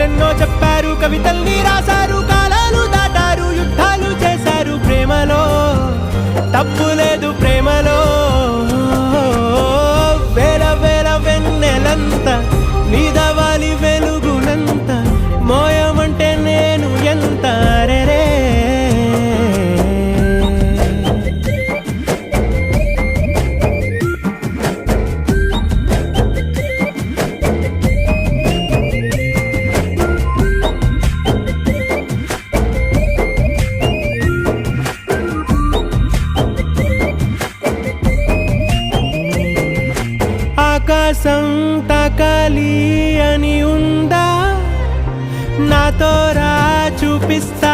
కథలెన్నో చెప్పారు, కవితల్ని రాశారు, కాలాలు దాటారు, యుద్ధాలు చేశారు. ప్రేమలో తప్పు లేదు, ప్రేమలో వేల వేల వెన్నెలంత నీదవాలి వెలుగునంత, మోయమంటే నేను ఎంత రే. ఆకాశం తాకాలి అని ఉందా, నాతో రా చూపిస్తా